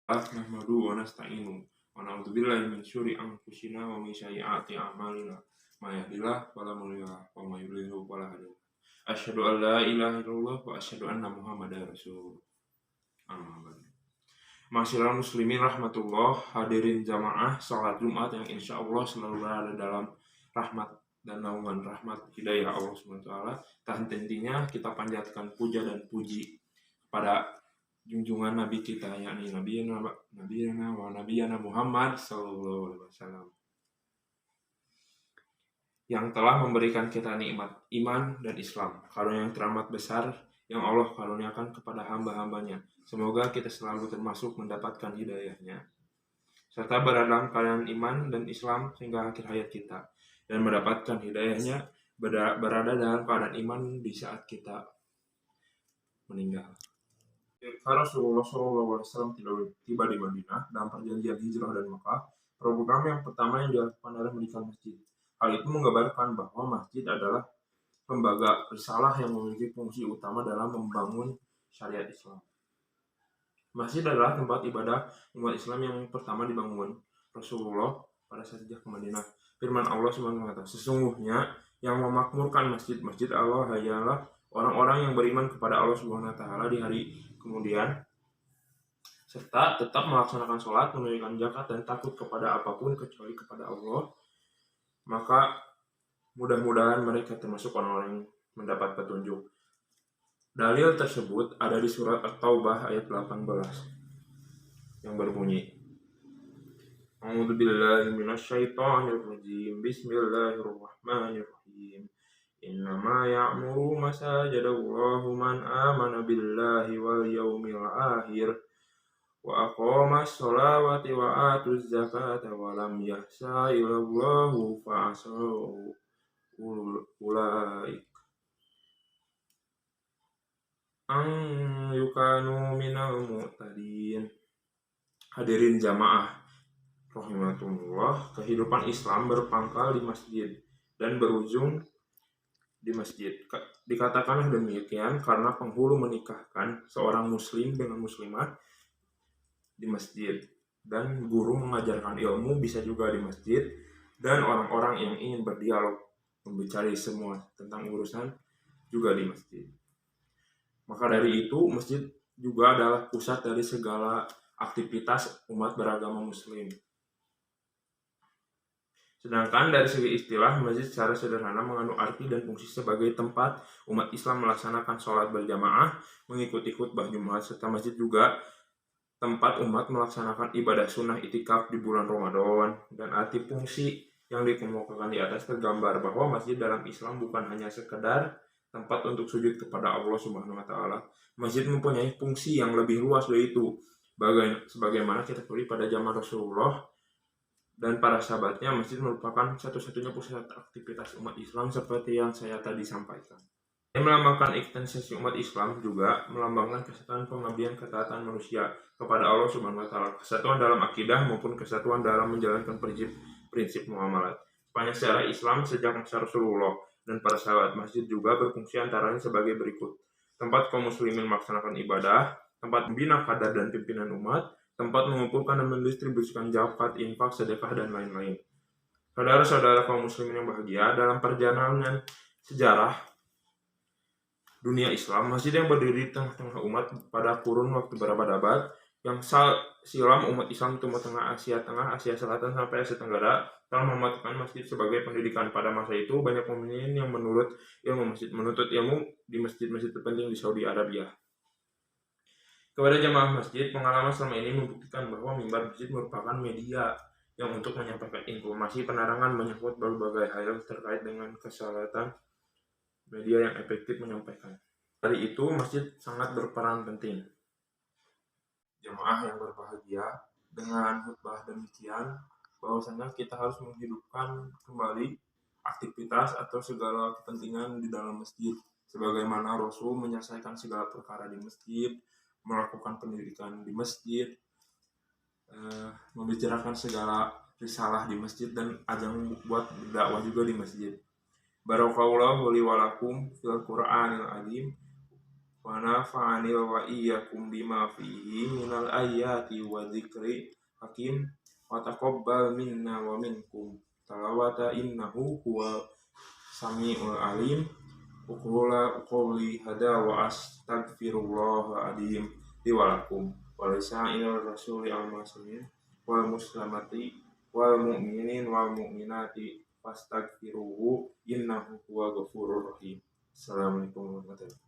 Nahmaduhu wa nasta'inuhu wa na'udzu billahi min syururi anfusina wa min sayyiati a'malina. May yahdihillahu fala mudilla lahu wa may yudlil fala hadiya lahu. Asyhadu an la ilaha illallah wa asyhadu anna Muhammadar Rasulullah. Amma ba'du. Masyaallah muslimin rahmatullah, hadirin jamaah salat Jumat yang insyaallah selalu berada dalam rahmat dan naungan rahmat hidayah Allah Subhanahu wa taala. Tak henti-hentinya kita panjatkan puja dan puji pada junjungan Nabi kita, yakni Nabiyana Muhammad sallallahu alaihi wasallam, yang telah memberikan kita nikmat iman dan Islam, karunia yang teramat besar yang Allah karuniakan kepada hamba-hambanya. Semoga kita selalu termasuk mendapatkan hidayahnya, serta berada dalam keadaan iman dan Islam hingga akhir hayat kita, dan mendapatkan hidayahnya berada dalam keadaan iman di saat kita meninggal. Rasulullah SAW tiba di Madinah dalam perjanjian hijrah dan Mekah. Program yang pertama yang dilakukan adalah mendirikan masjid. Hal itu menggambarkan bahwa masjid adalah lembaga risalah yang memiliki fungsi utama dalam membangun syariat Islam. Masjid adalah tempat ibadah umat Islam yang pertama dibangun Rasulullah pada saat hijrah ke Madinah. Firman Allah SWT, sesungguhnya yang memakmurkan masjid-masjid Allah hanyalah orang-orang yang beriman kepada Allah SWT di hari kemudian, serta tetap melaksanakan sholat, menunaikan zakat, dan takut kepada apapun kecuali kepada Allah. Maka mudah-mudahan mereka termasuk orang-orang yang mendapat petunjuk. Dalil tersebut ada di surat At-Taubah ayat 18 yang berbunyi, A'udzu billahi minasyaitonir rajim. Bismillahirrahmanirrahim. Innama ya'muru masajidallahu man amana billahi wal yawmil akhir wa aqamas sholawati wa atuz zakata wa lam yahsa ilallahu fa'asau ulaik an yukanu minal mu'tadin. Hadirin jamaah rahimakumullah, kehidupan Islam berpangkal di masjid dan berujung di masjid. Dikatakanlah demikian karena penghulu menikahkan seorang muslim dengan muslimah di masjid, dan guru mengajarkan ilmu bisa juga di masjid, dan orang-orang yang ingin berdialog membicarakan semua tentang urusan juga di masjid. Maka dari itu masjid juga adalah pusat dari segala aktivitas umat beragama muslim. Sedangkan dari segi istilah, masjid secara sederhana mengandung arti dan fungsi sebagai tempat umat Islam melaksanakan sholat berjamaah, mengikuti khutbah Jumat, serta masjid juga tempat umat melaksanakan ibadah sunnah itikaf di bulan Ramadan. Dan arti fungsi yang dikemukakan di atas tergambar bahwa masjid dalam Islam bukan hanya sekedar tempat untuk sujud kepada Allah Subhanahu wa taala. Masjid mempunyai fungsi yang lebih luas dari itu. Sebagaimana kita ketahui pada zaman Rasulullah dan para sahabatnya, masjid merupakan satu-satunya pusat aktivitas umat Islam seperti yang saya tadi sampaikan. Yang melambangkan eksistensi umat Islam juga melambangkan kesatuan pengabdian ketaatan manusia kepada Allah Subhanahu wa taala, kesatuan dalam akidah maupun kesatuan dalam menjalankan prinsip muamalat. Sepanjang sejarah Islam sejak masa Rasulullah dan para sahabat, masjid juga berfungsi antara lain sebagai berikut: tempat kaum muslimin melaksanakan ibadah, tempat membina kader dan pimpinan umat, tempat mengumpulkan dan mendistribusikan zakat, infak, sedekah, dan lain-lain. Saudara-saudara kaum muslimin yang bahagia, dalam perjalanan sejarah dunia Islam, masjid yang berdiri di tengah-tengah umat pada kurun waktu berabad-abad yang silam, umat Islam Timur Tengah, Asia Selatan, sampai Asia Tenggara telah mematahkan masjid sebagai pendidikan. Pada masa itu, banyak pemimpin yang menuntut ilmu di masjid-masjid terpenting di Saudi Arabia. Kepada jamaah masjid, pengalaman selama ini membuktikan bahwa mimbar masjid merupakan media yang untuk menyampaikan informasi, penerangan, menyangkut berbagai hal terkait dengan kesehatan, media yang efektif menyampaikan. Dari itu, masjid sangat berperan penting. Jamaah yang berbahagia, dengan khutbah demikian, bahwasanya kita harus menghidupkan kembali aktivitas atau segala kepentingan di dalam masjid, sebagaimana Rasul menyelesaikan segala perkara di masjid, melakukan pendidikan di masjid, membicarakan segala risalah di masjid, dan ajang buat dakwah juga di masjid. Barakallahu li wa lakum fil Qur'anil azim wa nafa'ani wa iyyakum bima fihi minal ayati wa dzikri hakim wa taqabbal minna wa minkum talawata innahu huwa samiul alim. Quli hada wa astaghfirullah adim li wa lakum wa lisa'il rasuli al muslimin wal muslimati wal mu'minin wal mu'minati fastaghfiruhu innahu huwa ghafurur rahim. Assalamualaikum warahmatullahi wabarakatuh.